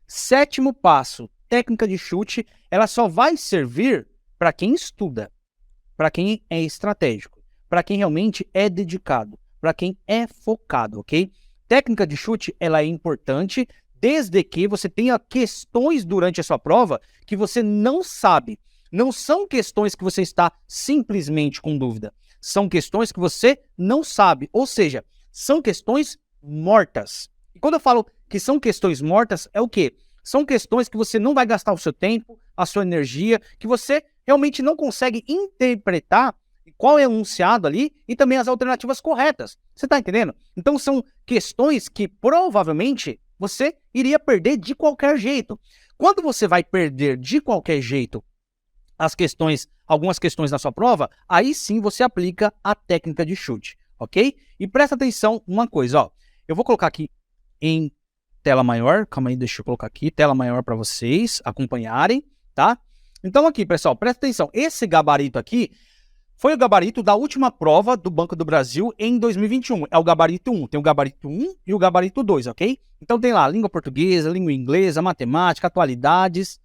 Sétimo passo, técnica de chute, ela só vai servir para quem estuda, para quem é estratégico, para quem realmente é dedicado, para quem é focado, ok? Técnica de chute, ela é importante desde que você tenha questões durante a sua prova que você não sabe. Não são questões que você está simplesmente com dúvida. São questões que você não sabe, ou seja, são questões mortas. E quando eu falo que são questões mortas, é o quê? São questões que você não vai gastar o seu tempo, a sua energia, que você realmente não consegue interpretar qual é o enunciado ali e também as alternativas corretas. Você está entendendo? Então são questões que provavelmente você iria perder de qualquer jeito. Quando você vai perder de qualquer jeito as questões, algumas questões na sua prova, aí sim você aplica a técnica de chute, ok? E presta atenção uma coisa, ó. Eu vou colocar aqui em tela maior, calma aí, deixa eu colocar aqui, tela maior para vocês acompanharem, tá? Então aqui, pessoal, presta atenção, esse gabarito aqui foi o gabarito da última prova do Banco do Brasil em 2021, é o gabarito 1, tem o gabarito 1 e o gabarito 2, ok? Então tem lá língua portuguesa, língua inglesa, matemática, atualidades,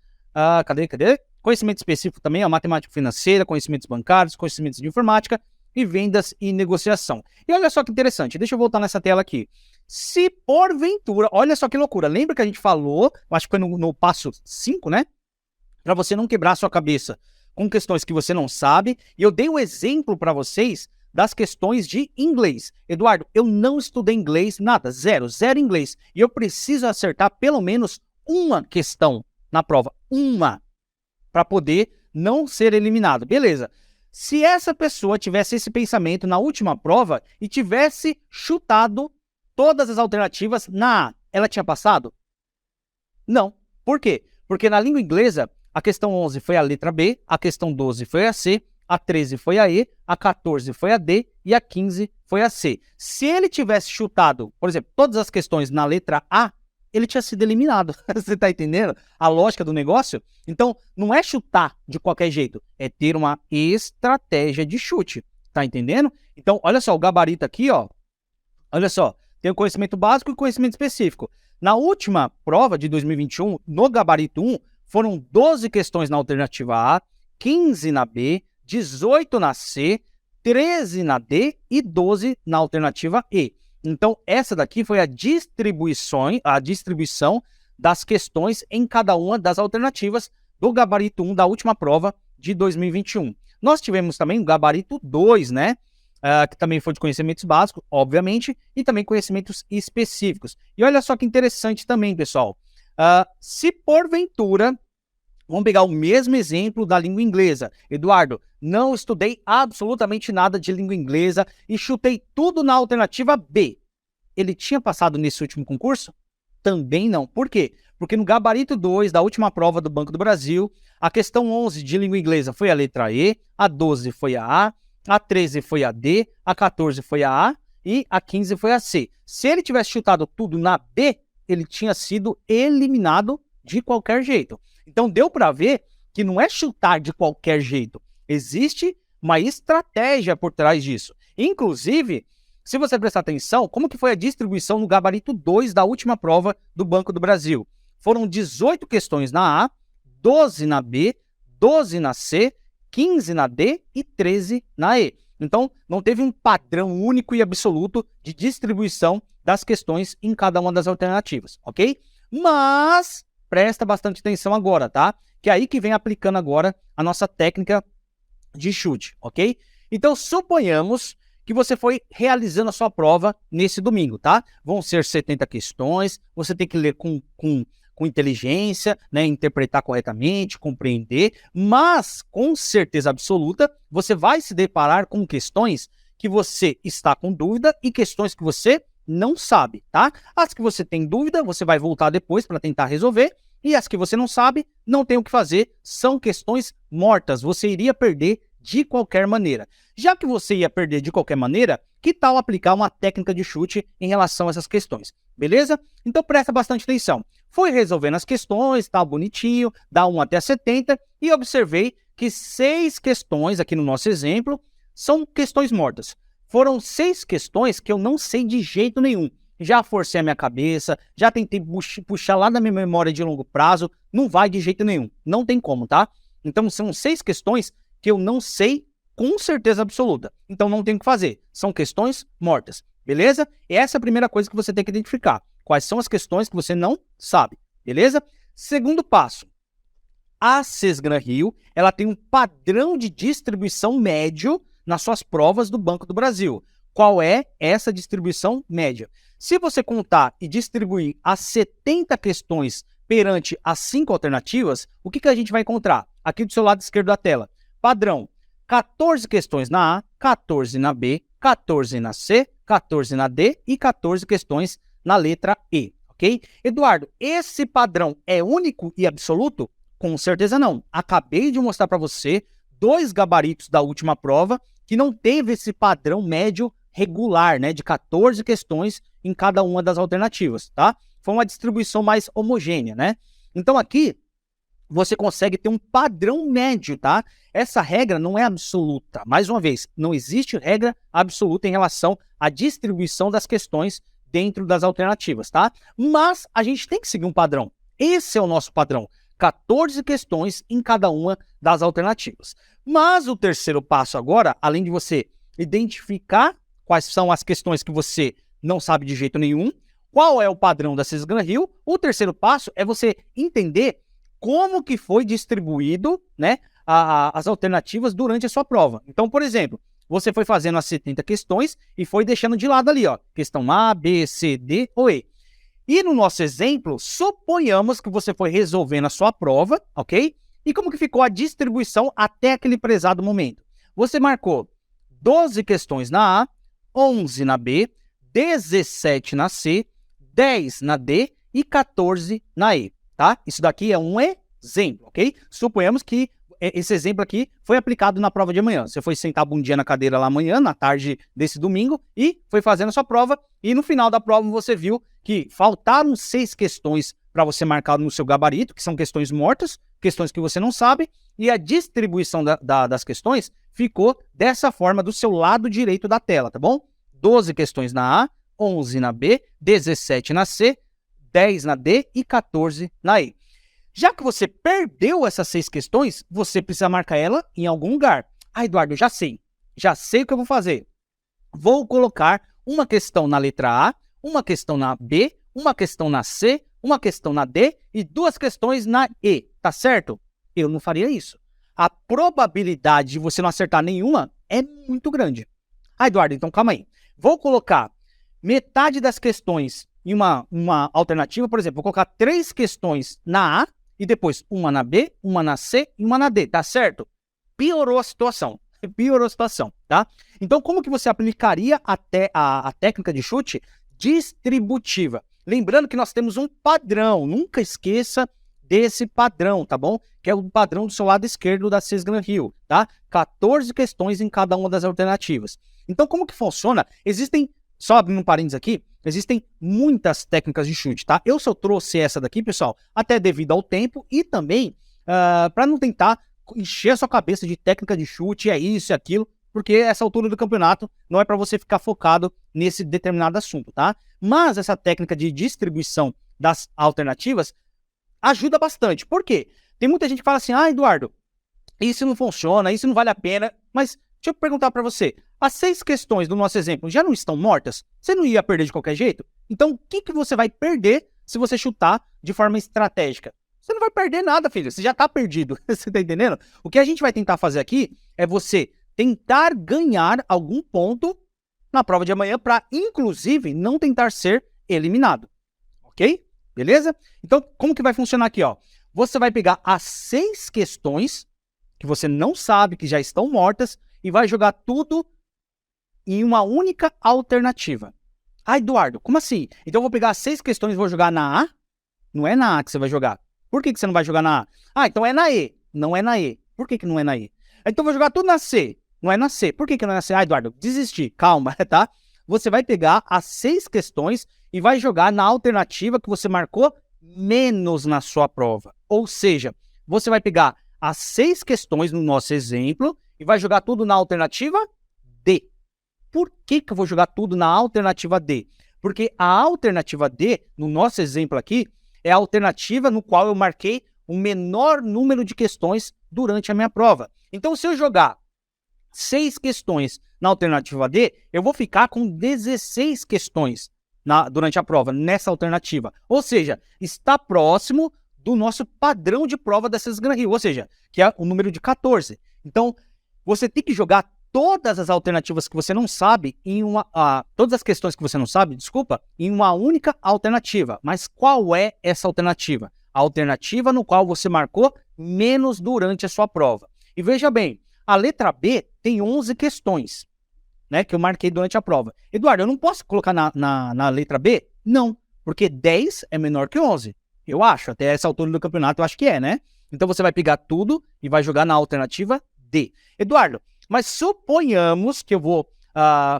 cadê? Conhecimento específico também, matemática financeira, conhecimentos bancários, conhecimentos de informática e vendas e negociação. E olha só que interessante, deixa eu voltar nessa tela aqui. Se porventura, olha só que loucura, lembra que a gente falou, acho que foi no passo 5, né? Para você não quebrar a sua cabeça com questões que você não sabe. E eu dei o exemplo para vocês das questões de inglês. Eduardo, eu não estudei inglês, nada, zero inglês. E eu preciso acertar pelo menos uma questão na prova, uma, para poder não ser eliminado. Beleza. Se essa pessoa tivesse esse pensamento na última prova e tivesse chutado todas as alternativas na A, ela tinha passado? Não. Por quê? Porque na língua inglesa, a questão 11 foi a letra B, a questão 12 foi a C, a 13 foi a E, a 14 foi a D e a 15 foi a C. Se ele tivesse chutado, por exemplo, todas as questões na letra A, ele tinha sido eliminado. Você está entendendo a lógica do negócio? Então, não é chutar de qualquer jeito, é ter uma estratégia de chute. Tá entendendo? Então, olha só, o gabarito aqui, ó. Olha só, tem o conhecimento básico e o conhecimento específico. Na última prova de 2021, no gabarito 1, foram 12 questões na alternativa A, 15 na B, 18 na C, 13 na D e 12 na alternativa E. Então, essa daqui foi a distribuição das questões em cada uma das alternativas do gabarito 1 da última prova de 2021. Nós tivemos também o gabarito 2, né? Que também foi de conhecimentos básicos, obviamente, e também conhecimentos específicos. E olha só que interessante também, pessoal. Se porventura, vamos pegar o mesmo exemplo da língua inglesa. Eduardo, não estudei absolutamente nada de língua inglesa e chutei tudo na alternativa B. Ele tinha passado nesse último concurso? Também não. Por quê? Porque no gabarito 2 da última prova do Banco do Brasil, a questão 11 de língua inglesa foi a letra E, a 12 foi a A 13 foi a D, a 14 foi a A e a 15 foi a C. Se ele tivesse chutado tudo na B, ele tinha sido eliminado de qualquer jeito. Então deu para ver que não é chutar de qualquer jeito. Existe uma estratégia por trás disso. Inclusive, se você prestar atenção, como que foi a distribuição no gabarito 2 da última prova do Banco do Brasil? Foram 18 questões na A, 12 na B, 12 na C, 15 na D e 13 na E. Então, não teve um padrão único e absoluto de distribuição das questões em cada uma das alternativas, ok? Mas, presta bastante atenção agora, tá? Que é aí que vem aplicando agora a nossa técnica de chute, ok? Então, suponhamos que você foi realizando a sua prova nesse domingo, tá? Vão ser 70 questões, você tem que ler com inteligência, né, interpretar corretamente, compreender, mas com certeza absoluta você vai se deparar com questões que você está com dúvida e questões que você não sabe, tá? As que você tem dúvida, você vai voltar depois para tentar resolver, e as que você não sabe, não tem o que fazer, são questões mortas, você iria perder de qualquer maneira. Já que você ia perder de qualquer maneira, que tal aplicar uma técnica de chute em relação a essas questões? Beleza? Então presta bastante atenção. Fui resolvendo as questões, tá bonitinho, da 1 até 70, e observei que 6 questões, aqui no nosso exemplo, são questões mortas. Foram 6 questões que eu não sei de jeito nenhum. já forcei a minha cabeça, já tentei puxar lá da minha memória de longo prazo, não vai de jeito nenhum, não tem como, tá? Então são 6 questões que eu não sei com certeza absoluta, então não tem o que fazer, são questões mortas, beleza? Essa é a primeira coisa que você tem que identificar, quais são as questões que você não sabe, beleza? Segundo passo, a Sesgran-Rio, ela tem um padrão de distribuição médio nas suas provas do Banco do Brasil. Qual é essa distribuição média? Se você contar e distribuir as 70 questões perante as 5 alternativas, o que a gente vai encontrar? Aqui do seu lado esquerdo da tela. Padrão, 14 questões na A, 14 na B, 14 na C, 14 na D e 14 questões na letra E, ok? Eduardo, esse padrão é único e absoluto? Com certeza não. Acabei de mostrar para você 2 gabaritos da última prova que não teve esse padrão médio regular, né, de 14 questões em cada uma das alternativas, tá? Foi uma distribuição mais homogênea, né? Então aqui você consegue ter um padrão médio, tá? Essa regra não é absoluta. Mais uma vez, não existe regra absoluta em relação à distribuição das questões dentro das alternativas, tá? Mas a gente tem que seguir um padrão. Esse é o nosso padrão. 14 questões em cada uma das alternativas. Mas o terceiro passo agora, além de você identificar quais são as questões que você não sabe de jeito nenhum, qual é o padrão da Sesgran-Rio, o terceiro passo é você entender como que foi distribuído, né, as alternativas durante a sua prova. Então, por exemplo, você foi fazendo as 70 questões e foi deixando de lado ali, ó, questão A, B, C, D ou E. E no nosso exemplo, suponhamos que você foi resolvendo a sua prova, ok? E como que ficou a distribuição até aquele prezado momento? Você marcou 12 questões na A, 11 na B, 17 na C, 10 na D e 14 na E, tá? Isso daqui é um exemplo, ok? Suponhamos que esse exemplo aqui foi aplicado na prova de amanhã. Você foi sentar um dia na cadeira lá amanhã, na tarde desse domingo, e foi fazendo a sua prova, e no final da prova você viu que faltaram 6 questões para você marcar no seu gabarito, que são questões mortas, questões que você não sabe, e a distribuição das questões ficou dessa forma do seu lado direito da tela, tá bom? 12 questões na A, 11 na B, 17 na C, 10 na D e 14 na E. Já que você perdeu essas 6 questões, você precisa marcar ela em algum lugar. Ah, Eduardo, já sei o que eu vou fazer. Vou colocar uma questão na letra A, uma questão na B, uma questão na C, uma questão na D e 2 questões na E, tá certo? Eu não faria isso. A probabilidade de você não acertar nenhuma é muito grande. Ah, Eduardo, então calma aí. Vou colocar metade das questões em uma alternativa, por exemplo, vou colocar 3 questões na A e depois uma na B, uma na C e uma na D, tá certo? Piorou a situação, tá? Então, como que você aplicaria até a técnica de chute distributiva? Lembrando que nós temos um padrão, nunca esqueça desse padrão, tá bom? Que é o padrão do seu lado esquerdo da Sesgran-Rio, tá? 14 questões em cada uma das alternativas. Então, como que funciona? Só abrindo um parênteses aqui, existem muitas técnicas de chute, tá? Eu só trouxe essa daqui, pessoal, até devido ao tempo e também para não tentar encher a sua cabeça de técnica de chute, é isso e aquilo, porque essa altura do campeonato não é para você ficar focado nesse determinado assunto, tá? Mas essa técnica de distribuição das alternativas ajuda bastante. Por quê? Tem muita gente que fala assim, ah, Eduardo, isso não funciona, isso não vale a pena, mas deixa eu perguntar para você, as 6 questões do nosso exemplo já não estão mortas? Você não ia perder de qualquer jeito? Então, o que você vai perder se você chutar de forma estratégica? Você não vai perder nada, filho. Você já tá perdido. Você tá entendendo? O que a gente vai tentar fazer aqui é você tentar ganhar algum ponto na prova de amanhã para, inclusive, não tentar ser eliminado. Ok? Beleza? Então, como que vai funcionar aqui, ó? Você vai pegar as 6 questões que você não sabe, que já estão mortas, e vai jogar tudo em uma única alternativa. Ah, Eduardo, como assim? Então eu vou pegar as 6 questões e vou jogar na A? Não é na A que você vai jogar. Por que você não vai jogar na A? Ah, então é na E. Não é na E. Por que não é na E? Então eu vou jogar tudo na C. Não é na C. Por que não é na C? Ah, Eduardo, desisti. Calma, tá? Você vai pegar as 6 questões e vai jogar na alternativa que você marcou menos na sua prova. Ou seja, você vai pegar as 6 questões no nosso exemplo e vai jogar tudo na alternativa D. Por que eu vou jogar tudo na alternativa D? Porque a alternativa D, no nosso exemplo aqui, é a alternativa no qual eu marquei o menor número de questões durante a minha prova. Então, se eu jogar 6 questões na alternativa D, eu vou ficar com 16 questões durante a prova, nessa alternativa. Ou seja, está próximo do nosso padrão de prova dessas Gran Rio, ou seja, que é o número de 14. Então, você tem que jogar todas as alternativas que você não sabe todas as questões que você não sabe, em uma única alternativa. Mas qual é essa alternativa? A alternativa no qual você marcou menos durante a sua prova. E veja bem, a letra B tem 11 questões, né, que eu marquei durante a prova. Eduardo, eu não posso colocar na letra B? Não, porque 10 é menor que 11. Eu acho, até essa altura do campeonato, eu acho que é, né? Então você vai pegar tudo e vai jogar na alternativa D. Eduardo, mas suponhamos que eu vou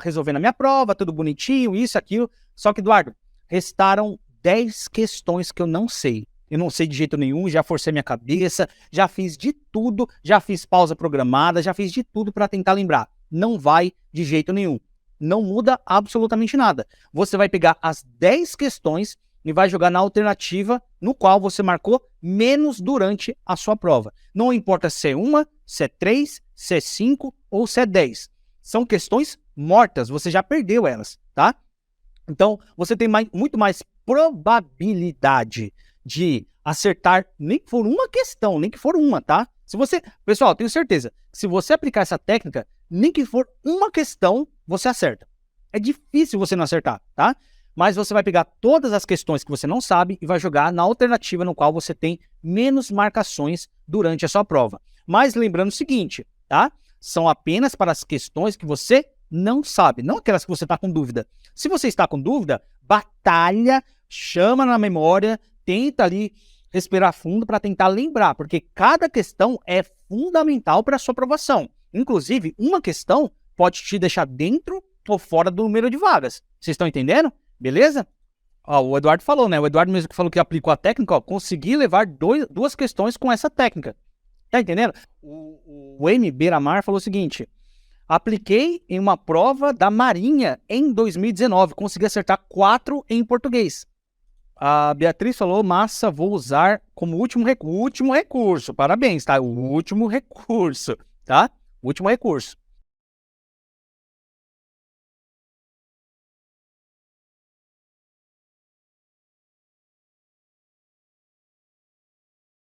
resolver na minha prova, tudo bonitinho, isso, aquilo. Só que, Eduardo, restaram 10 questões que eu não sei. Eu não sei de jeito nenhum, já forcei minha cabeça, já fiz de tudo, já fiz pausa programada, já fiz de tudo para tentar lembrar. Não vai de jeito nenhum. Não muda absolutamente nada. Você vai pegar as 10 questões e vai jogar na alternativa no qual você marcou menos durante a sua prova. Não importa se é 1, se é 3, se é 5 ou se é 10. São questões mortas, você já perdeu elas, tá? Então, você tem muito mais probabilidade de acertar, nem que for uma questão, nem que for uma, tá? Pessoal, tenho certeza, se você aplicar essa técnica, nem que for uma questão, você acerta. É difícil você não acertar, tá? Mas você vai pegar todas as questões que você não sabe e vai jogar na alternativa no qual você tem menos marcações durante a sua prova. Mas lembrando o seguinte, tá? São apenas para as questões que você não sabe, não aquelas que você está com dúvida. Se você está com dúvida, batalha, chama na memória, tenta ali respirar fundo para tentar lembrar, porque cada questão é fundamental para a sua aprovação. Inclusive, uma questão pode te deixar dentro ou fora do número de vagas. Vocês estão entendendo? Beleza? Ó, o Eduardo falou, né? O Eduardo mesmo que falou que aplicou a técnica, ó, consegui levar duas questões com essa técnica. Tá entendendo? O M. Beiramar falou o seguinte: apliquei em uma prova da Marinha em 2019, consegui acertar 4 em português. A Beatriz falou, massa, vou usar como último recurso. Parabéns, tá? O último recurso, tá? Último recurso.